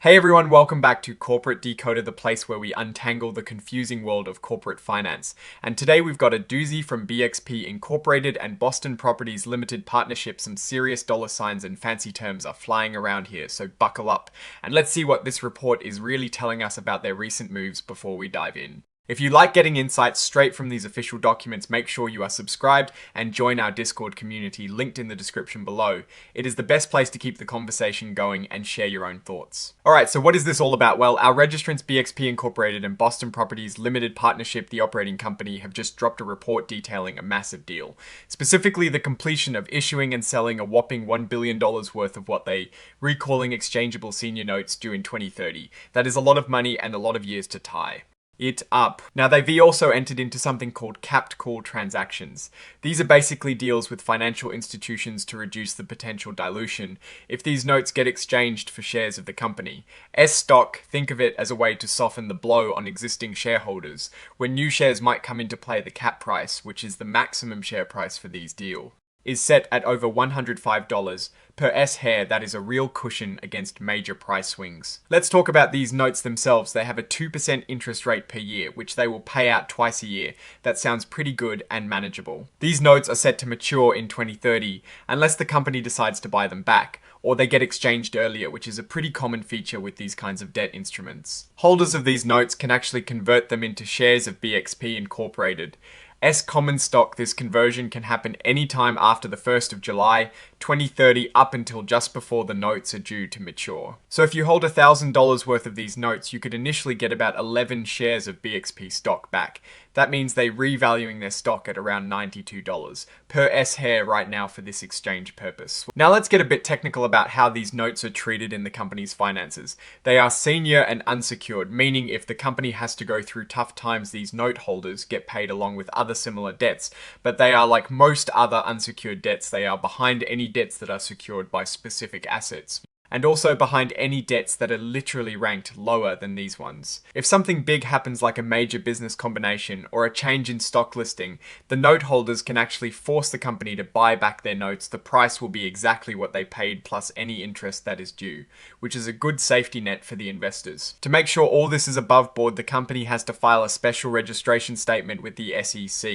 Hey everyone, welcome back to Corporate Decoder, the place where we untangle the confusing world of corporate finance. And today we've got a doozy from BXP Incorporated and Boston Properties Limited Partnership. Some serious dollar signs and fancy terms are flying around here, so buckle up. And let's see what this report is really telling us about their recent moves before we dive in. If you like getting insights straight from these official documents, make sure you are subscribed and join our Discord community linked in the description below. It is the best place to keep the conversation going and share your own thoughts. Alright, so what is this all about? Well, our registrants BXP Incorporated and Boston Properties Limited Partnership, the operating company, have just dropped a report detailing a massive deal. Specifically, the completion of issuing and selling a whopping $1 billion worth of what they recalling exchangeable senior notes due in 2030. That is a lot of money and a lot of years to tie it up. Now, they've also entered into something called capped call transactions. These are basically deals with financial institutions to reduce the potential dilution if these notes get exchanged for shares of the company. S stock, think of it as a way to soften the blow on existing shareholders. When new shares might come into play, the cap price, which is the maximum share price for these deals, is set at over $105 per S-hair. That is a real cushion against major price swings. Let's talk about these notes themselves. They have a 2% interest rate per year, which they will pay out twice a year. That sounds pretty good and manageable. These notes are set to mature in 2030 unless the company decides to buy them back, or they get exchanged earlier, which is a pretty common feature with these kinds of debt instruments. Holders of these notes can actually convert them into shares of BXP Incorporated. As common stock, this conversion can happen anytime after the 1st of July 2030 up until just before the notes are due to mature. So if you hold $1,000 worth of these notes, you could initially get about 11 shares of BXP stock back. That means they're revaluing their stock at around $92 per S-hair right now for this exchange purpose. Now let's get a bit technical about how these notes are treated in the company's finances. They are senior and unsecured, meaning if the company has to go through tough times, these note holders get paid along with other similar debts. But they are like most other unsecured debts, they are behind any debts that are secured by specific assets, and also behind any debts that are literally ranked lower than these ones. If something big happens like a major business combination or a change in stock listing, the note holders can actually force the company to buy back their notes. The price will be exactly what they paid plus any interest that is due, which is a good safety net for the investors. To make sure all this is above board, the company has to file a special registration statement with the SEC.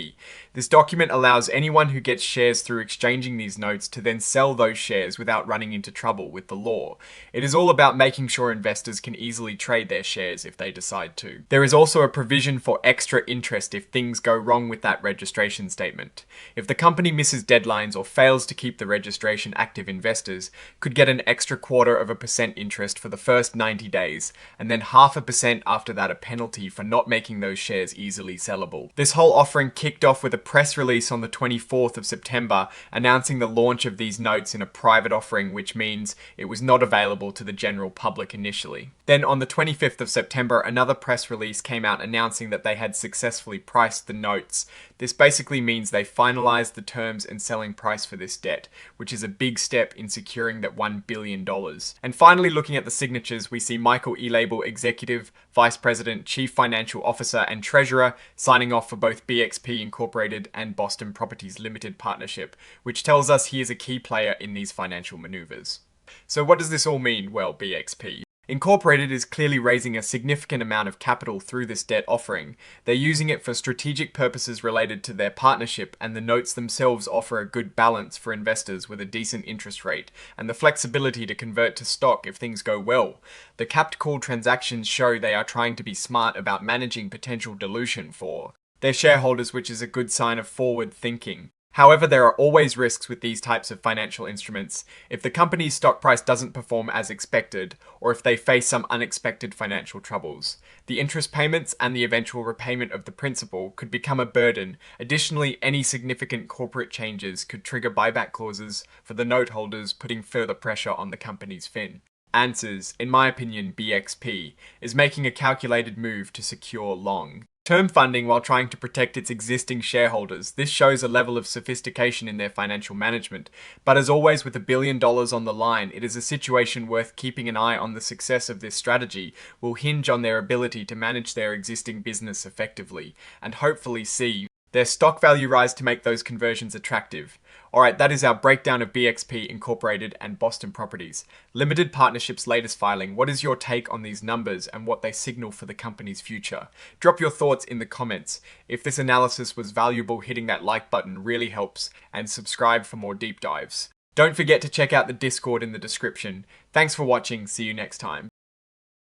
This document allows anyone who gets shares through exchanging these notes to then sell those shares without running into trouble with the law. It is all about making sure investors can easily trade their shares if they decide to. There is also a provision for extra interest if things go wrong with that registration statement. If the company misses deadlines or fails to keep the registration, active investors could get an extra 0.25% interest for the first 90 days, and then 0.5% after that, a penalty for not making those shares easily sellable. This whole offering kicked off with a press release on the 24th of September announcing the launch of these notes in a private offering, which means it was not available to the general public initially. Then on the 25th of September, another press release came out announcing that they had successfully priced the notes. This basically means they finalized the terms and selling price for this debt, which is a big step in securing that $1 billion. And finally, looking at the signatures, we see Michael Elabel, Executive Vice President, Chief Financial Officer, and Treasurer, signing off for both BXP Incorporated and Boston Properties Limited Partnership, which tells us he is a key player in these financial maneuvers. So what does this all mean? Well, BXP Incorporated is clearly raising a significant amount of capital through this debt offering. They're using it for strategic purposes related to their partnership, and the notes themselves offer a good balance for investors with a decent interest rate and the flexibility to convert to stock if things go well. The capped call transactions show they are trying to be smart about managing potential dilution for their shareholders, which is a good sign of forward thinking. However, there are always risks with these types of financial instruments. If the company's stock price doesn't perform as expected, or if they face some unexpected financial troubles, the interest payments and the eventual repayment of the principal could become a burden. Additionally, any significant corporate changes could trigger buyback clauses for the note holders, putting further pressure on the company's fin. Answers, in my opinion, BXP is making a calculated move to secure long-term funding while trying to protect its existing shareholders. This shows a level of sophistication in their financial management. But as always, with $1 billion on the line, it is a situation worth keeping an eye on. The success of this strategy will hinge on their ability to manage their existing business effectively and hopefully see their stock value rise to make those conversions attractive. Alright, that is our breakdown of BXP Incorporated and Boston Properties. Limited Partnership's latest filing. What is your take on these numbers and what they signal for the company's future? Drop your thoughts in the comments. If this analysis was valuable, hitting that like button really helps, and subscribe for more deep dives. Don't forget to check out the Discord in the description. Thanks for watching, see you next time.